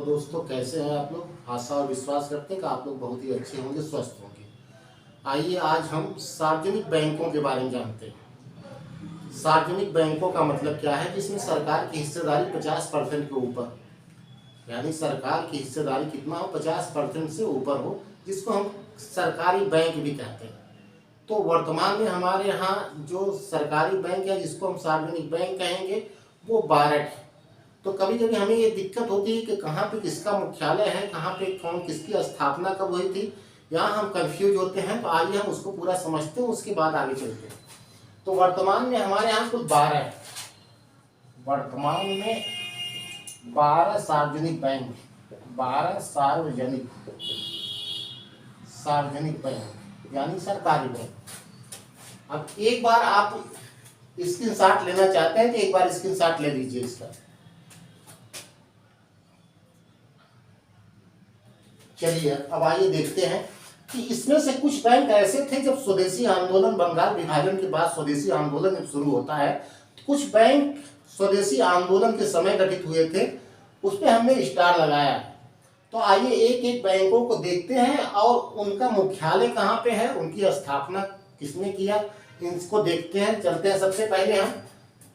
तो दोस्तों, कैसे हैं आप लोग। आशा और विश्वास करते हैं कि आप लोग बहुत ही अच्छे होंगे, स्वस्थ होंगे। आइए आज हम सार्वजनिक बैंकों के बारे में जानते हैं। सार्वजनिक बैंकों का मतलब क्या है, जिसमें सरकार की हिस्सेदारी 50% के ऊपर, यानी सरकार की हिस्सेदारी कितना हो, 50% से ऊपर हो, जिसको हम सरकारी बैंक भी कहते हैं। तो वर्तमान में हमारे यहाँ जो सरकारी बैंक है, जिसको हम सार्वजनिक बैंक कहेंगे, वो 12 है। तो कभी कभी हमें ये दिक्कत होती है कि कहाँ पे किसका मुख्यालय है, कहाँ पे कौन किसकी स्थापना कब हुई थी, यहाँ हम कंफ्यूज होते हैं। तो आइए हम उसको पूरा समझते हैं, उसके बाद आगे चलते हैं। तो वर्तमान में हमारे यहाँ कुल 12 है। वर्तमान में 12 सार्वजनिक बैंक, 12 सार्वजनिक बैंक यानी सरकारी बैंक। अब एक बार आप स्क्रीनशॉट लेना चाहते हैं तो एक बार स्क्रीनशॉट ले लीजिए इसका। चलिए अब आइए देखते हैं कि इसमें से कुछ बैंक ऐसे थे जब स्वदेशी आंदोलन, बंगाल विभाजन के बाद स्वदेशी आंदोलन जब शुरू होता है, तो कुछ बैंक स्वदेशी आंदोलन के समय गठित हुए थे, उस पर हमने स्टार लगाया। तो आइए एक एक बैंकों को देखते हैं और उनका मुख्यालय कहाँ पे है, उनकी स्थापना किसने किया, इसको देखते हैं। चलते हैं सबसे पहले हम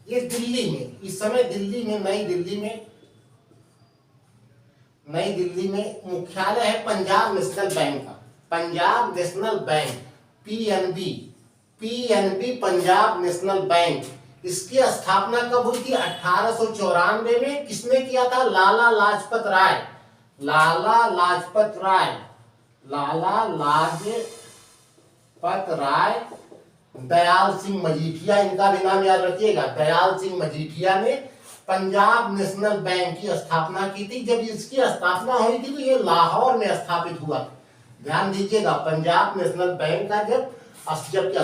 ये दिल्ली में, इस समय दिल्ली में, नई दिल्ली में मुख्यालय है पंजाब नेशनल बैंक का। Punjab national bank, PNB Punjab national bank. इसकी स्थापना कब हुई थी? 1894 में। किसने किया था? लाला लाजपत राय, दयाल सिंह मजीठिया, इनका भी नाम याद रखिएगा। दयाल सिंह मजीठिया ने पंजाब नेशनल बैंक की स्थापना की थी। जब इसकी स्थापना हुई थी तो ये लाहौर में स्थापित हुआ। ध्यान दीजिएगा, पंजाब नेशनल बैंक का जब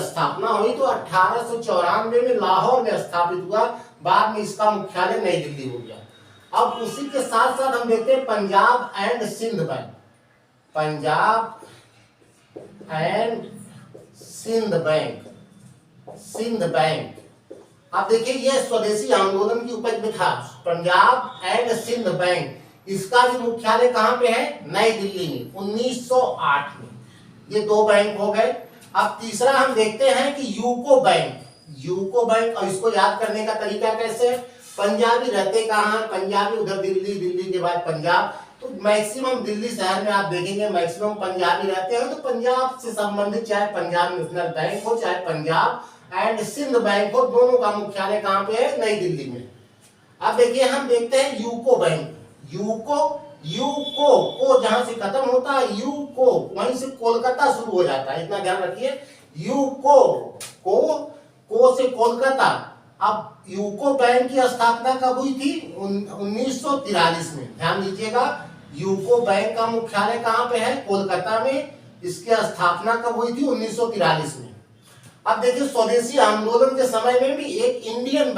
स्थापना हुई तो 1894 में लाहौर में स्थापित हुआ। बाद में इसका मुख्यालय नई दिल्ली हो गया। अब उसी के साथ साथ हम देखते हैं Punjab and Sind bank. Punjab and Sind bank. आप देखिए, ये स्वदेशी आंदोलन की उपज में था। पंजाब एंड सिंध बैंक, इसका भी मुख्यालय कहाँ पे है? नई दिल्ली में, 1908 में। ये दो बैंक हो गए। अब तीसरा हम देखते हैं कि यूको बैंक। और इसको याद करने का तरीका कैसे है? पंजाबी रहते कहाँ? पंजाबी उधर दिल्ली, दिल्ली के बाद पंजाब। तो मैक्सिमम दिल्ली शहर में आप देखेंगे मैक्सिमम पंजाबी रहते हैं। तो पंजाब से संबंधित चाहे पंजाब नेशनल बैंक हो, चाहे पंजाब एंड सिंध बैंक हो, दोनों का मुख्यालय कहाँ पे है? नई दिल्ली में। अब देखिए, हम देखते हैं यूको बैंक। यूको जहां से खत्म होता है, यूको वहीं से कोलकाता शुरू हो जाता है, इतना ध्यान रखिए। यूको को से कोलकाता। अब यूको बैंक की स्थापना कब हुई थी? 1943 में। ध्यान दीजिएगा, यूको बैंक का मुख्यालय कहाँ पे है? कोलकाता में। इसकी स्थापना कब हुई थी? 1943 में। अब देखिए, स्वदेशी आंदोलन के समय में भी एक इंडियन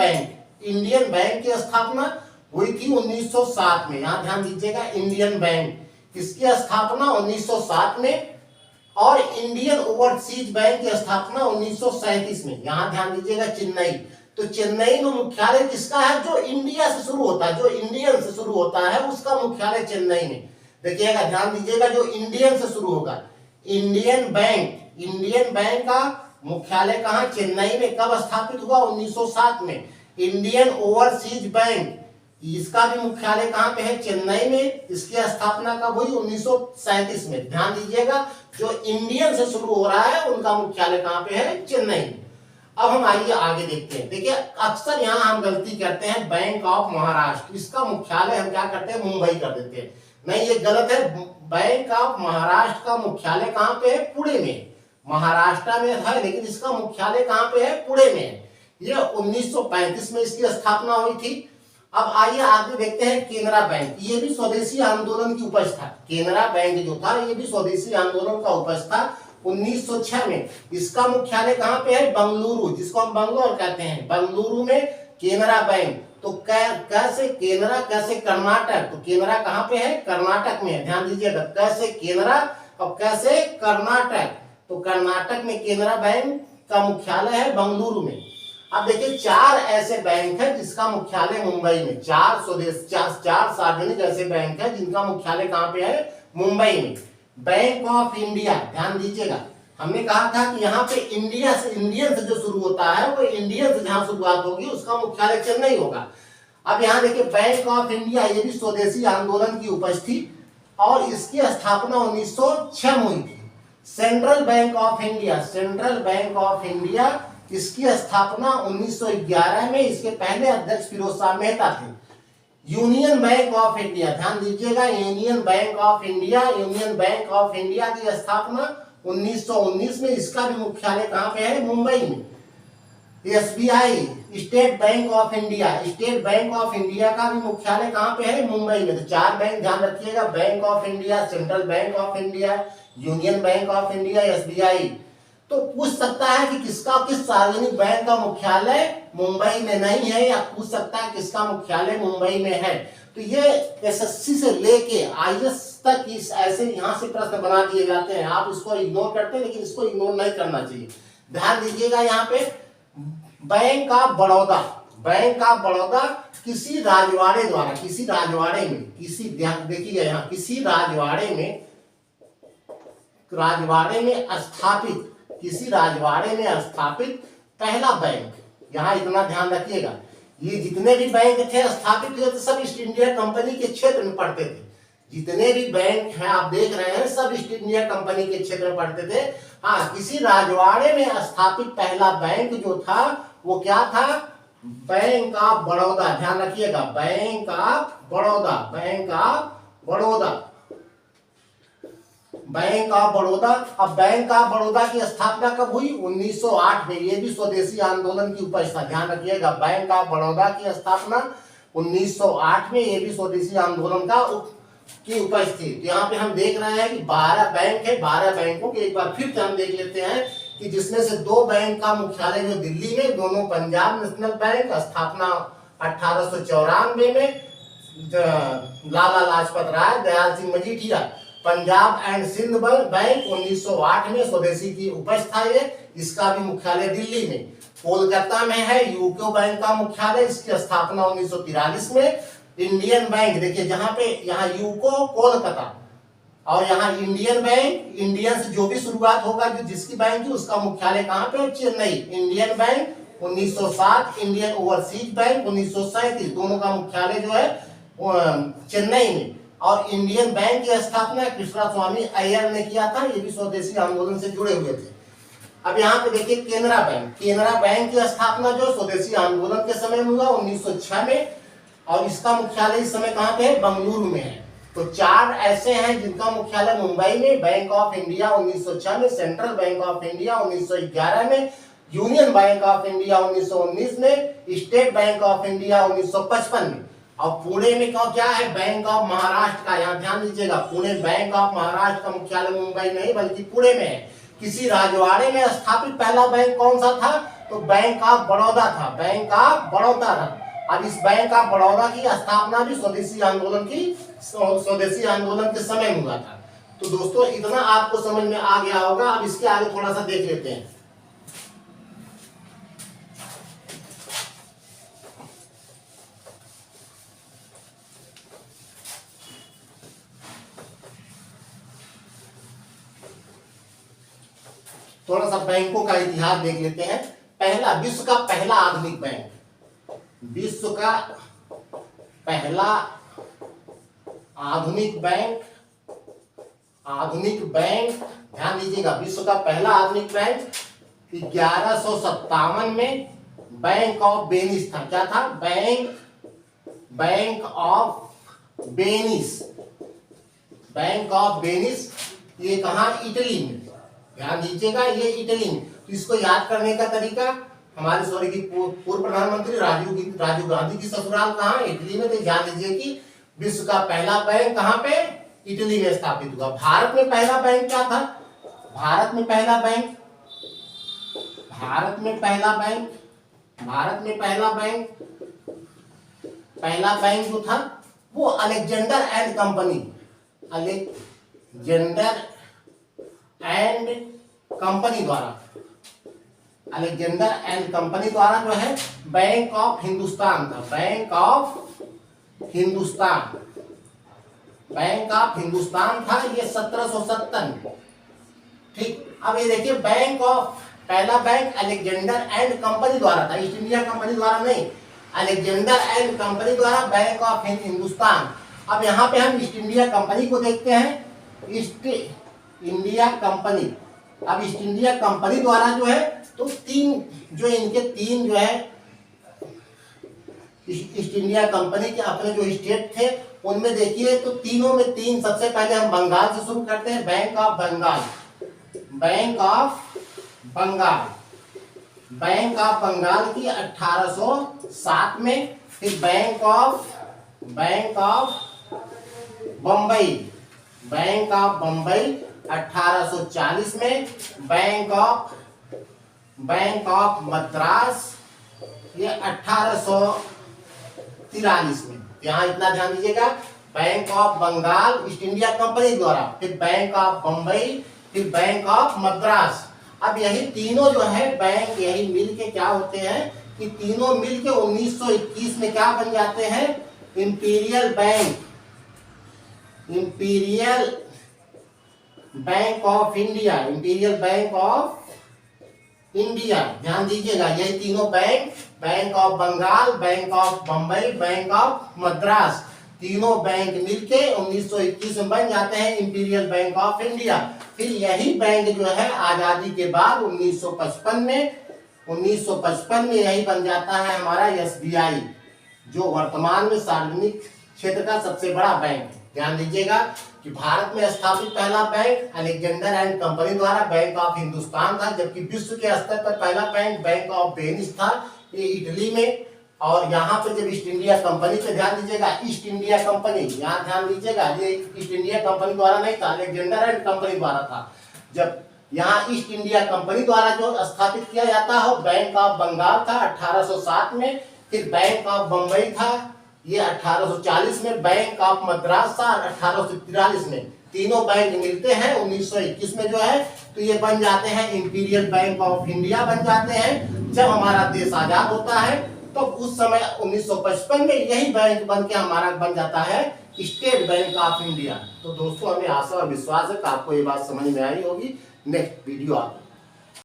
बैंक की स्थापना हुई थी 1907 में। यहाँ ध्यान दीजिएगा, इंडियन बैंक, इसकी स्थापना 1907 में। और इंडियन ओवरसीज बैंक की स्थापना 1937 में। यहाँ ध्यान दीजिएगा, चेन्नई। तो चेन्नई में मुख्यालय किसका है? जो इंडिया से शुरू होता है, जो इंडियन से शुरू होता है, उसका मुख्यालय चेन्नई में। देखिएगा, ध्यान दीजिएगा, जो इंडियन से शुरू होगा, इंडियन बैंक का मुख्यालय कहाँ? चेन्नई में। कब स्थापित हुआ? 1907 में। इंडियन ओवरसीज बैंक, इसका भी मुख्यालय कहाँ पे है? चेन्नई में। इसकी स्थापना कब हुई? 1937 में। ध्यान दीजिएगा, जो इंडियन से शुरू हो रहा है उनका मुख्यालय कहाँ पे है? चेन्नई में। अब हम आइए आगे देखते हैं। देखिए, अक्सर यहाँ हम गलती करते हैं, बैंक ऑफ महाराष्ट्र, इसका मुख्यालय हम क्या करते हैं? मुंबई कर देते हैं। नहीं, ये गलत है। बैंक ऑफ महाराष्ट्र का मुख्यालय कहाँ पे है? पुणे में। महाराष्ट्र में है, लेकिन इसका मुख्यालय कहाँ पे है? पुणे में है। ये 1935 में इसकी स्थापना हुई थी। अब आइए आगे देखते हैं केनरा बैंक। ये भी स्वदेशी आंदोलन की उपज था। केनरा बैंक जो था, ये भी स्वदेशी आंदोलन का उपज था 1906 में। इसका मुख्यालय कहाँ पे है? बंगलुरु, जिसको हम बंगलोर कहते हैं। बंगलुरु में केनरा बैंक। तो कैसे केनरा, कैसे कर्नाटक? तो केनरा कहाँ पे है? कर्नाटक में। ध्यान दीजिएगा, कैसे केनरा और कैसे कर्नाटक। तो कर्नाटक में केनरा बैंक का मुख्यालय है बंगलुरु में। अब देखिए चार ऐसे बैंक हैं जिसका मुख्यालय मुंबई में, चार सार्वजनिक ऐसे बैंक हैं जिनका मुख्यालय कहां पे है, मुंबई में। बैंक ऑफ इंडिया, ध्यान दीजिएगा, हमने कहा था कि यहाँ पे इंडिया से, इंडियन से जो शुरू होता है वो इंडियन से जहां शुरुआत होगी उसका मुख्यालय चेन्नई होगा। अब यहाँ देखिए बैंक ऑफ इंडिया, ये भी स्वदेशी आंदोलन की उपज थी और इसकी स्थापना 1906 में हुई थी। Central bank of India, central bank of India, इसकी स्थापना 1911 में, इसके पहले अध्यक्ष फिरोज शाह मेहता थे। यूनियन बैंक ऑफ इंडिया, ध्यान दीजिएगा, union bank of India, union bank of India की स्थापना 1919 में, इसका भी मुख्यालय कहां पे है, मुंबई में। SBI, state bank of India, state bank of India का भी मुख्यालय कहां पे है, मुंबई में। तो चार बैंक ध्यान रखिएगा, bank of India, central bank of India, union bank of India, SBI. तो पूछ सकता है कि किस सार्वजनिक बैंक का मुख्यालय मुंबई में नहीं है, या पूछ सकता है किसका मुख्यालय मुंबई में है। तो ये एसएससी से लेके आईएएस तक इस ऐसे यहां से प्रश्न बना दिए जाते हैं। आप इसको इग्नोर करते हैं, लेकिन इसको इग्नोर नहीं करना चाहिए। ध्यान दीजिएगा, यहाँ पे bank of Baroda, bank of Baroda किसी राजवाड़े द्वारा, किसी राजवाड़े में, किसी, ध्यान देखिएगा यहाँ, किसी राजवाड़े में स्थापित, किसी राजवाड़े में स्थापित पहला बैंक। यहां इतना ध्यान रखिएगा, ये जितने भी बैंक थे स्थापित हुए थे सब ईस्ट इंडिया कंपनी के क्षेत्र में पड़ते थे। जितने भी बैंक हैं आप देख रहे हैं सब ईस्ट इंडिया कंपनी के क्षेत्र में पड़ते थे। हाँ, किसी राजवाड़े में स्थापित पहला बैंक जो था वो क्या था, बैंक ऑफ बड़ौदा। ध्यान रखिएगा, bank of Baroda, bank of Baroda, bank of Baroda. अब बैंक ऑफ बड़ौदा की स्थापना कब हुई, 1908 में। ये भी स्वदेशी आंदोलन की उपज था, ध्यान रखिएगा। बैंक ऑफ बड़ौदा की स्थापना 1908 में, ये भी स्वदेशी आंदोलन की उपज थी। तो यहाँ पे हम देख रहे हैं कि 12 बैंक है, 12 बैंकों के एक बार फिर से हम देख लेते हैं कि जिसमें से 2 बैंक का मुख्यालय जो दिल्ली में, दोनों पंजाब नेशनल बैंक, स्थापना 1894 में, लाला लाजपत राय, दयाल सिंह मजीठिया। पंजाब एंड सिंध बैंक 1908 में, स्वदेशी की उपज था ये, इसका भी मुख्यालय दिल्ली में। कोलकाता में है यूको बैंक का मुख्यालय, इसकी स्थापना 1943 में। इंडियन बैंक देखिए, जहां पे यहाँ यूको कोलकाता और यहाँ इंडियन बैंक, इंडियन से जो भी शुरुआत होगा जो जिसकी बैंक की उसका मुख्यालय कहां पे, Chennai. Indian bank 1907, Indian overseas bank 1937, दोनों का मुख्यालय जो है चेन्नई में। और इंडियन बैंक की स्थापना कृष्णा स्वामी अय्यर ने किया था, ये भी स्वदेशी आंदोलन से जुड़े हुए थे। अब यहाँ पे देखिए केनरा बैंक, केनरा बैंक की स्थापना जो स्वदेशी आंदोलन के समय में हुआ 1906 में, और इसका मुख्यालय इस समय कहां पे है, बंगलुरु में है। तो 4 ऐसे हैं जिनका मुख्यालय मुंबई में, बैंक ऑफ इंडिया 1906 में, सेंट्रल बैंक ऑफ इंडिया 1911 में, यूनियन बैंक ऑफ इंडिया 1919 में, स्टेट बैंक ऑफ इंडिया 1955 में। और पुणे में क्या है, बैंक ऑफ महाराष्ट्र का, यहाँ ध्यान दीजिएगा, पुणे बैंक ऑफ महाराष्ट्र का मुख्यालय मुंबई नहीं बल्कि पुणे में है। किसी राजवाड़े में स्थापित पहला बैंक कौन सा था, तो बैंक ऑफ बड़ौदा था, बैंक ऑफ बड़ौदा था। अब इस बैंक ऑफ बड़ौदा की स्थापना भी स्वदेशी आंदोलन के समय में हुआ था। तो दोस्तों इतना आपको समझ में आ गया होगा। अब इसके आगे थोड़ा सा देख लेते हैं। थोड़ा सा बैंकों का इतिहास देख लेते हैं। पहला, विश्व का पहला आधुनिक बैंक, विश्व का पहला आधुनिक बैंक, ध्यान दीजिएगा, विश्व का पहला आधुनिक बैंक 1157 में बैंक ऑफ वेनिस था। क्या था, bank of Venice, bank of Venice. ये कहा, इटली में, ध्यान दीजिएगा, ये इटली में। तो इसको याद करने का तरीका, हमारे स्वर्गीय पूर्व प्रधानमंत्री राजीव गांधी की ससुराल कहाँ, इटली में। तो ध्यान दीजिए कि विश्व का पहला बैंक कहाँ पे, इटली में स्थापित हुआ। भारत में पहला बैंक क्या था, भारत में पहला बैंक जो था वो अलेक्जेंडर एंड कंपनी द्वारा अलेक्जेंडर एंड कंपनी द्वारा जो है बैंक ऑफ हिंदुस्तान था, bank of Hindustan, bank of Hindustan था ये 1757 में। ठीक, अब ये देखिए बैंक ऑफ, पहला बैंक अलेक्जेंडर एंड कंपनी द्वारा था, ईस्ट इंडिया कंपनी द्वारा नहीं, अलेक्जेंडर एंड कंपनी द्वारा बैंक ऑफ हिंदुस्तान। अब यहाँ पे हम ईस्ट इंडिया कंपनी को देखते हैं, ईस्ट इंडिया कंपनी। अब ईस्ट इंडिया कंपनी द्वारा जो है तो तीन जो इनके तीन जो है ईस्ट इंडिया कंपनी के अपने जो स्टेट थे उनमें देखिए तो तीनों में तीन, सबसे पहले हम बंगाल से शुरू करते हैं, bank of Bengal, bank of Bengal, bank of Bengal की 1807 में, फिर bank of Bombay, bank of Bombay 1840 में, बैंक ऑफ मद्रास ये 1843 में। यहाँ इतना ध्यान दीजिएगा, bank of Bengal East India Company द्वारा, फिर बैंक ऑफ बम्बई, फिर बैंक ऑफ मद्रास। अब यही तीनों जो है बैंक यही मिलके क्या होते हैं कि तीनों मिलके 1921 में क्या बन जाते हैं, Imperial Bank, Imperial Bank of India, Imperial Bank of India. ध्यान दीजिएगा यही तीनों bank, bank of Bengal, bank of Bombay, bank of Madras, तीनों बैंक मिलके 1921 में बन जाते हैं इंपीरियल बैंक ऑफ इंडिया। फिर यही बैंक जो है आजादी के बाद 1955 में यही बन जाता है हमारा एसबीआई, जो वर्तमान में सार्वजनिक क्षेत्र का सबसे बड़ा बैंक है। ध्यान दीजिएगा कि भारत में स्थापित पहला बैंक अलेक्जेंडर एंड कंपनी द्वारा बैंक ऑफ हिंदुस्तान था, जबकि विश्व के स्तर पर पहला बैंक बैंक ऑफ वेनिस था, ये इटली में। और यहाँ पे जब ईस्ट इंडिया कंपनी पे ध्यान दीजिएगा, ईस्ट इंडिया कंपनी, यहाँ ध्यान दीजिएगा ये ईस्ट इंडिया कंपनी द्वारा नहीं था, अलेक्जेंडर एंड कंपनी द्वारा था। जब यहाँ ईस्ट इंडिया कंपनी द्वारा जो स्थापित किया जाता है बैंक ऑफ बंगाल था 1807 में, फिर बैंक ऑफ बम्बई था ये 1840 में, बैंक ऑफ मद्रास था 1843 में। तीनों बैंक मिलते हैं 1921 में जो है तो ये बन जाते हैं इंपीरियल बैंक ऑफ इंडिया बन जाते हैं। जब हमारा देश आजाद होता है तो उस समय 1955 में यही बैंक बन के हमारा बन जाता है स्टेट बैंक ऑफ इंडिया। तो दोस्तों हमें आशा और विश्वास है कि आपको ये बात समझ में आई होगी। नेक्स्ट वीडियो आप